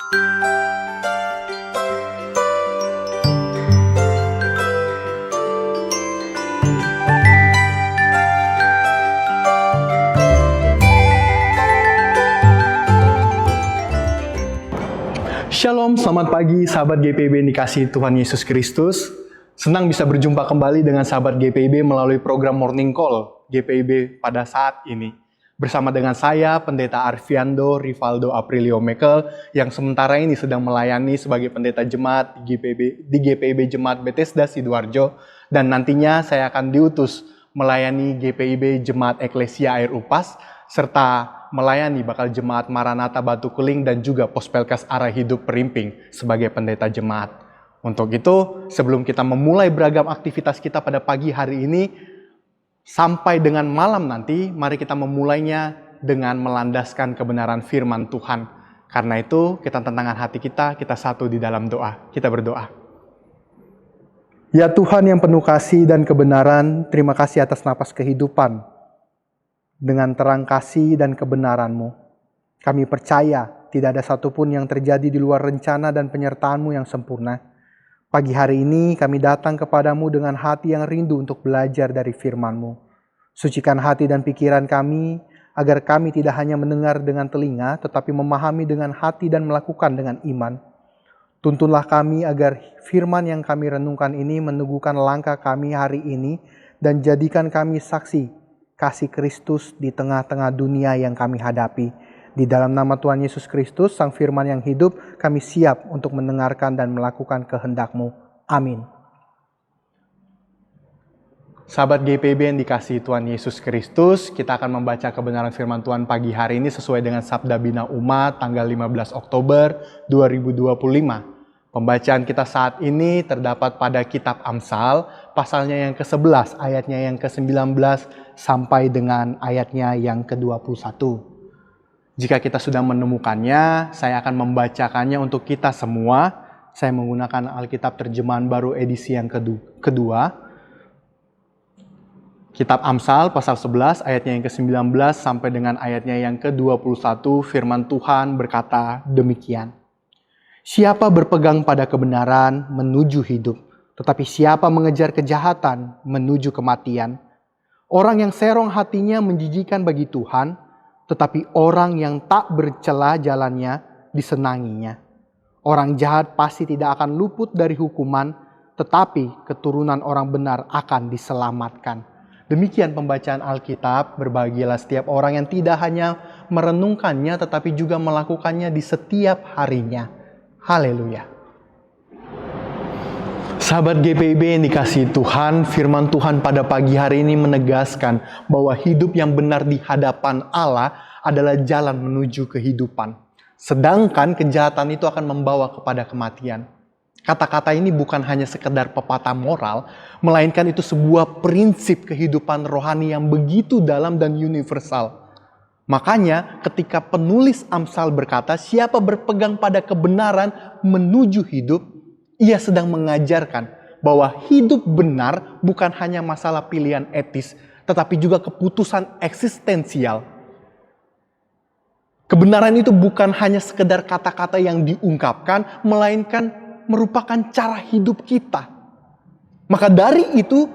Shalom, selamat pagi sahabat GPIB yang dikasihi Tuhan Yesus Kristus. Senang bisa berjumpa kembali dengan sahabat GPIB melalui program Morning Call GPIB pada saat ini. Bersama dengan saya, Pendeta Arviando Rivaldo Aprilio Mekel, yang sementara ini sedang melayani sebagai pendeta jemaat di GPIB Jemaat Bethesda Sidoarjo, dan nantinya saya akan diutus melayani GPIB Jemaat Eklesia Air Upas, serta melayani bakal jemaat Maranatha Batu Keling dan juga Pospelkas Arah Hidup Perimping sebagai pendeta jemaat. Untuk itu, sebelum kita memulai beragam aktivitas kita pada pagi hari ini, sampai dengan malam nanti, mari kita memulainya dengan melandaskan kebenaran firman Tuhan. Karena itu, kita tentangkan hati kita satu di dalam doa. Kita berdoa. Ya Tuhan yang penuh kasih dan kebenaran, terima kasih atas napas kehidupan. Dengan terang kasih dan kebenaran-Mu, kami percaya tidak ada satupun yang terjadi di luar rencana dan penyertaan-Mu yang sempurna. Pagi hari ini kami datang kepadamu dengan hati yang rindu untuk belajar dari firman-Mu. Sucikan hati dan pikiran kami, agar kami tidak hanya mendengar dengan telinga, tetapi memahami dengan hati dan melakukan dengan iman. Tuntunlah kami agar firman yang kami renungkan ini meneguhkan langkah kami hari ini, dan jadikan kami saksi kasih Kristus di tengah-tengah dunia yang kami hadapi. Di dalam nama Tuhan Yesus Kristus, Sang Firman yang hidup, kami siap untuk mendengarkan dan melakukan kehendak-Mu. Amin. Sahabat GPIB yang dikasihi Tuhan Yesus Kristus, kita akan membaca kebenaran firman Tuhan pagi hari ini sesuai dengan Sabda Bina Umat tanggal 15 Oktober 2025. Pembacaan kita saat ini terdapat pada kitab Amsal, pasalnya yang ke-11, ayatnya yang ke-19, sampai dengan ayatnya yang ke-21. Jika kita sudah menemukannya, saya akan membacakannya untuk kita semua. Saya menggunakan Alkitab Terjemahan Baru edisi yang kedua. Kitab Amsal, pasal 11, ayatnya yang ke-19, sampai dengan ayatnya yang ke-21, firman Tuhan berkata demikian. Siapa berpegang pada kebenaran menuju hidup, tetapi siapa mengejar kejahatan menuju kematian. Orang yang serong hatinya menjijikan bagi Tuhan, tetapi orang yang tak bercela jalannya disenanginya. Orang jahat pasti tidak akan luput dari hukuman, tetapi keturunan orang benar akan diselamatkan. Demikian pembacaan Alkitab. Berbahagialah setiap orang yang tidak hanya merenungkannya, tetapi juga melakukannya di setiap harinya. Haleluya. Sahabat GPIB yang dikasihi Tuhan, firman Tuhan pada pagi hari ini menegaskan bahwa hidup yang benar di hadapan Allah adalah jalan menuju kehidupan. Sedangkan kejahatan itu akan membawa kepada kematian. Kata-kata ini bukan hanya sekedar pepatah moral, melainkan itu sebuah prinsip kehidupan rohani yang begitu dalam dan universal. Makanya ketika penulis Amsal berkata, siapa berpegang pada kebenaran menuju hidup, ia sedang mengajarkan bahwa hidup benar bukan hanya masalah pilihan etis, tetapi juga keputusan eksistensial. Kebenaran itu bukan hanya sekedar kata-kata yang diungkapkan, melainkan merupakan cara hidup kita. Maka dari itu,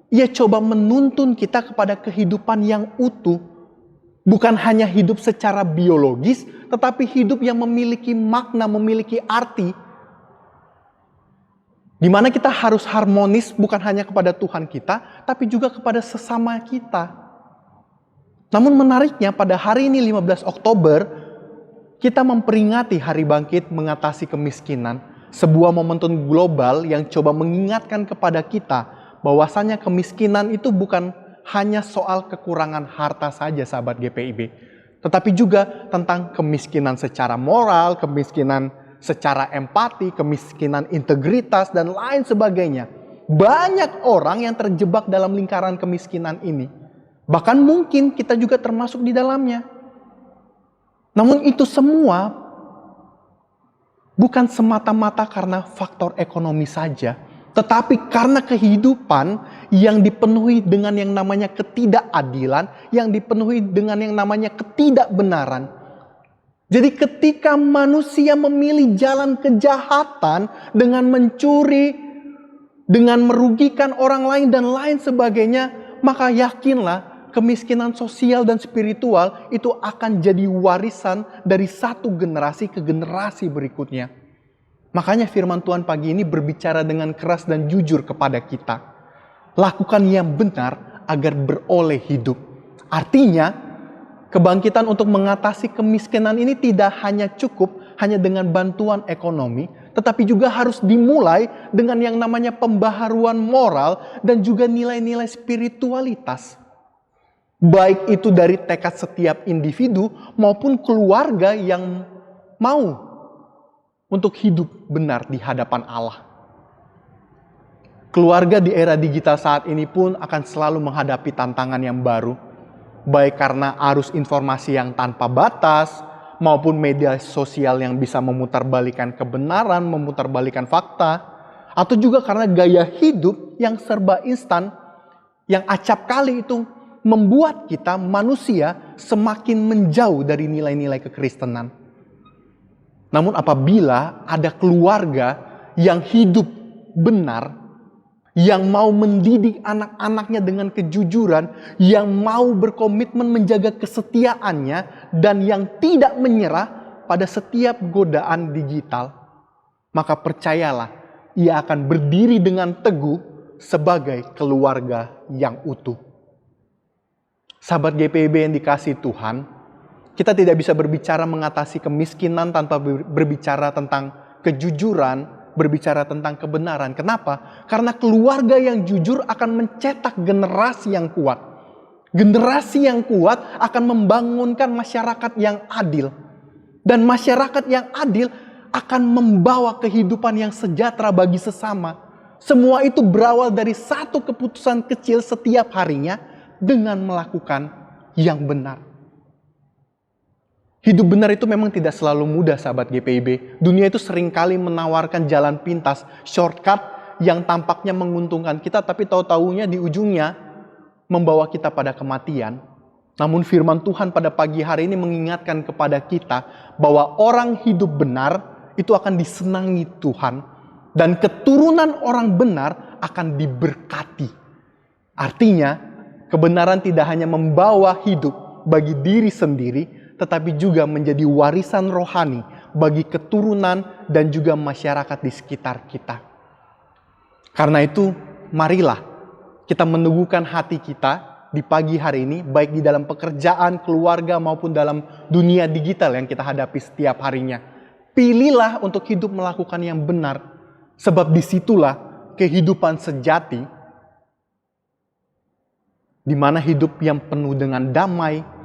ia coba menuntun kita kepada kehidupan yang utuh. Bukan hanya hidup secara biologis, tetapi hidup yang memiliki makna, memiliki arti. Di mana kita harus harmonis bukan hanya kepada Tuhan kita, tapi juga kepada sesama kita. Namun menariknya pada hari ini 15 Oktober, kita memperingati Hari Bangkit Mengatasi Kemiskinan. Sebuah momentum global yang coba mengingatkan kepada kita bahwasanya kemiskinan itu bukan hanya soal kekurangan harta saja sahabat GPIB. Tetapi juga tentang kemiskinan secara moral, kemiskinan secara empati, kemiskinan integritas, dan lain sebagainya. Banyak orang yang terjebak dalam lingkaran kemiskinan ini. Bahkan mungkin kita juga termasuk di dalamnya. Namun itu semua bukan semata-mata karena faktor ekonomi saja, tetapi karena kehidupan yang dipenuhi dengan yang namanya ketidakadilan, yang dipenuhi dengan yang namanya ketidakbenaran. Jadi ketika manusia memilih jalan kejahatan dengan mencuri, dengan merugikan orang lain dan lain sebagainya, maka yakinlah kemiskinan sosial dan spiritual itu akan jadi warisan dari satu generasi ke generasi berikutnya. Makanya firman Tuhan pagi ini berbicara dengan keras dan jujur kepada kita. Lakukan yang benar agar beroleh hidup. Artinya, kebangkitan untuk mengatasi kemiskinan ini tidak hanya cukup hanya dengan bantuan ekonomi, tetapi juga harus dimulai dengan yang namanya pembaharuan moral dan juga nilai-nilai spiritualitas. Baik itu dari tekad setiap individu maupun keluarga yang mau untuk hidup benar di hadapan Allah. Keluarga di era digital saat ini pun akan selalu menghadapi tantangan yang baru, baik karena arus informasi yang tanpa batas, maupun media sosial yang bisa memutarbalikkan kebenaran, memutarbalikkan fakta, atau juga karena gaya hidup yang serba instan, yang acap kali itu membuat kita manusia semakin menjauh dari nilai-nilai kekristenan. Namun apabila ada keluarga yang hidup benar, yang mau mendidik anak-anaknya dengan kejujuran, yang mau berkomitmen menjaga kesetiaannya, dan yang tidak menyerah pada setiap godaan digital, maka percayalah, ia akan berdiri dengan teguh sebagai keluarga yang utuh. Sahabat GPIB yang dikasihi Tuhan, kita tidak bisa berbicara mengatasi kemiskinan tanpa berbicara tentang kejujuran, berbicara tentang kebenaran. Kenapa? Karena keluarga yang jujur akan mencetak generasi yang kuat. Generasi yang kuat akan membangunkan masyarakat yang adil. Dan masyarakat yang adil akan membawa kehidupan yang sejahtera bagi sesama. Semua itu berawal dari satu keputusan kecil setiap harinya dengan melakukan yang benar. Hidup benar itu memang tidak selalu mudah, sahabat GPIB. Dunia itu seringkali menawarkan jalan pintas, shortcut yang tampaknya menguntungkan kita, tapi tahu-tahunya di ujungnya membawa kita pada kematian. Namun firman Tuhan pada pagi hari ini mengingatkan kepada kita bahwa orang hidup benar itu akan disenangi Tuhan. Dan keturunan orang benar akan diberkati. Artinya, kebenaran tidak hanya membawa hidup bagi diri sendiri, tetapi juga menjadi warisan rohani bagi keturunan dan juga masyarakat di sekitar kita. Karena itu, marilah kita meneguhkan hati kita di pagi hari ini, baik di dalam pekerjaan, keluarga, maupun dalam dunia digital yang kita hadapi setiap harinya. Pilihlah untuk hidup melakukan yang benar, sebab disitulah kehidupan sejati, di mana hidup yang penuh dengan damai,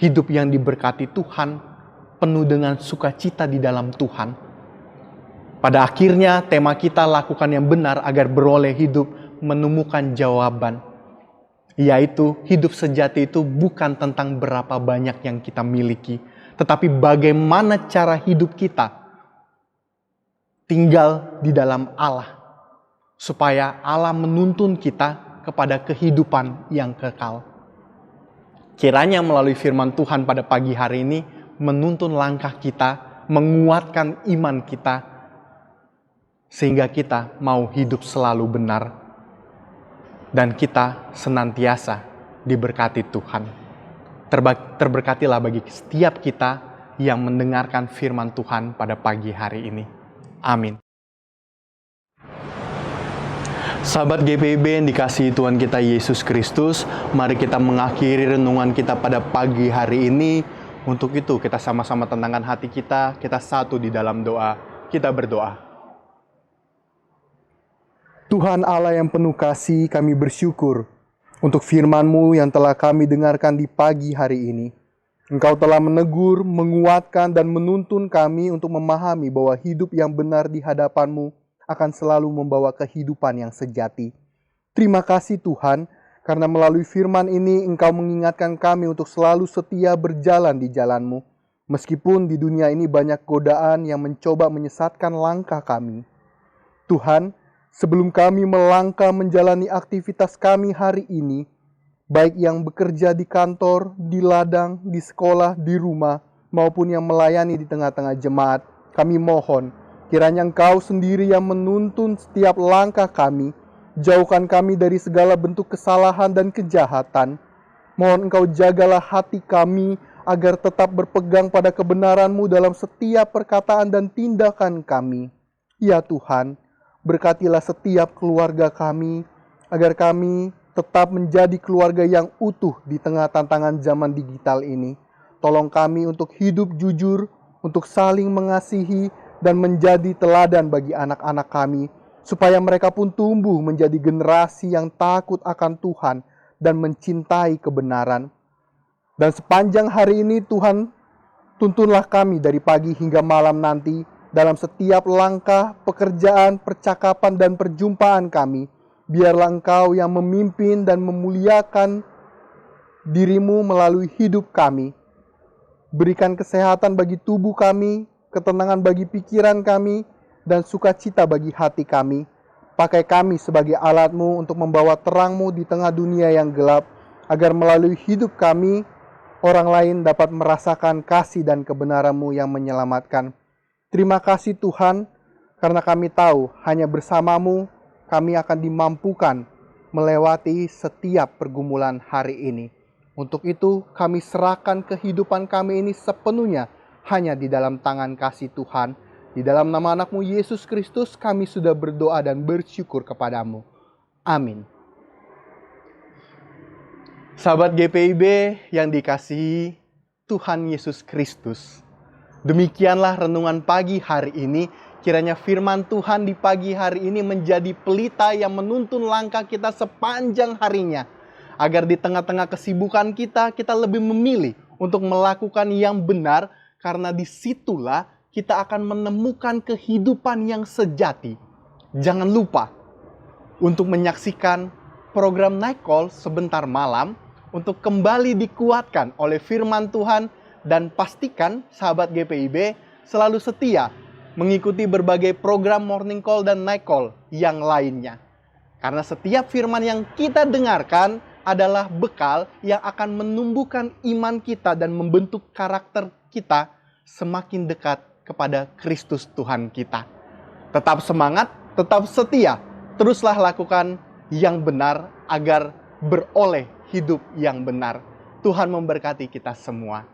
hidup yang diberkati Tuhan, penuh dengan sukacita di dalam Tuhan. Pada akhirnya tema kita lakukan yang benar agar beroleh hidup menemukan jawaban. Yaitu hidup sejati itu bukan tentang berapa banyak yang kita miliki, tetapi bagaimana cara hidup kita tinggal di dalam Allah. Supaya Allah menuntun kita kepada kehidupan yang kekal. Kiranya melalui firman Tuhan pada pagi hari ini menuntun langkah kita, menguatkan iman kita, sehingga kita mau hidup selalu benar dan kita senantiasa diberkati Tuhan. Terberkatilah bagi setiap kita yang mendengarkan firman Tuhan pada pagi hari ini. Amin. Sahabat GPIB yang dikasihi Tuhan kita Yesus Kristus, mari kita mengakhiri renungan kita pada pagi hari ini. Untuk itu kita sama-sama tenangkan hati kita satu di dalam doa. Kita berdoa. Tuhan Allah yang penuh kasih, kami bersyukur untuk firman-Mu yang telah kami dengarkan di pagi hari ini. Engkau telah menegur, menguatkan, dan menuntun kami untuk memahami bahwa hidup yang benar di hadapan-Mu akan selalu membawa kehidupan yang sejati. Terima kasih Tuhan, karena melalui firman ini Engkau mengingatkan kami untuk selalu setia berjalan di jalan-Mu. Meskipun di dunia ini banyak godaan yang mencoba menyesatkan langkah kami. Tuhan, sebelum kami melangkah menjalani aktivitas kami hari ini, baik yang bekerja di kantor, di ladang, di sekolah, di rumah, maupun yang melayani di tengah-tengah jemaat. Kami mohon, kiranya Engkau sendiri yang menuntun setiap langkah kami. Jauhkan kami dari segala bentuk kesalahan dan kejahatan. Mohon Engkau jagalah hati kami agar tetap berpegang pada kebenaran-Mu dalam setiap perkataan dan tindakan kami. Ya Tuhan, berkatilah setiap keluarga kami, agar kami tetap menjadi keluarga yang utuh di tengah tantangan zaman digital ini. Tolong kami untuk hidup jujur, untuk saling mengasihi, dan menjadi teladan bagi anak-anak kami, supaya mereka pun tumbuh menjadi generasi yang takut akan Tuhan dan mencintai kebenaran. Dan sepanjang hari ini Tuhan, tuntunlah kami dari pagi hingga malam nanti dalam setiap langkah, pekerjaan, percakapan, dan perjumpaan kami. Biarlah Engkau yang memimpin dan memuliakan diri-Mu melalui hidup kami. Berikan kesehatan bagi tubuh kami, ketenangan bagi pikiran kami, dan sukacita bagi hati kami. Pakai kami sebagai alat-Mu untuk membawa terang-Mu di tengah dunia yang gelap, agar melalui hidup kami, orang lain dapat merasakan kasih dan kebenaran-Mu yang menyelamatkan. Terima kasih Tuhan, karena kami tahu hanya bersama-Mu kami akan dimampukan melewati setiap pergumulan hari ini. Untuk itu kami serahkan kehidupan kami ini sepenuhnya hanya di dalam tangan kasih Tuhan. Di dalam nama anak-Mu Yesus Kristus kami sudah berdoa dan bersyukur kepadamu. Amin. Sahabat GPIB yang dikasihi Tuhan Yesus Kristus, demikianlah renungan pagi hari ini. Kiranya firman Tuhan di pagi hari ini menjadi pelita yang menuntun langkah kita sepanjang harinya. Agar di tengah-tengah kesibukan kita lebih memilih untuk melakukan yang benar. Karena disitulah kita akan menemukan kehidupan yang sejati. Jangan lupa untuk menyaksikan program Night Call sebentar malam. Untuk kembali dikuatkan oleh firman Tuhan. Dan pastikan sahabat GPIB selalu setia mengikuti berbagai program Morning Call dan Night Call yang lainnya. Karena setiap firman yang kita dengarkan adalah bekal yang akan menumbuhkan iman kita dan membentuk karakter kita semakin dekat kepada Kristus Tuhan kita. Tetap semangat, tetap setia, teruslah lakukan yang benar agar beroleh hidup yang benar. Tuhan memberkati kita semua.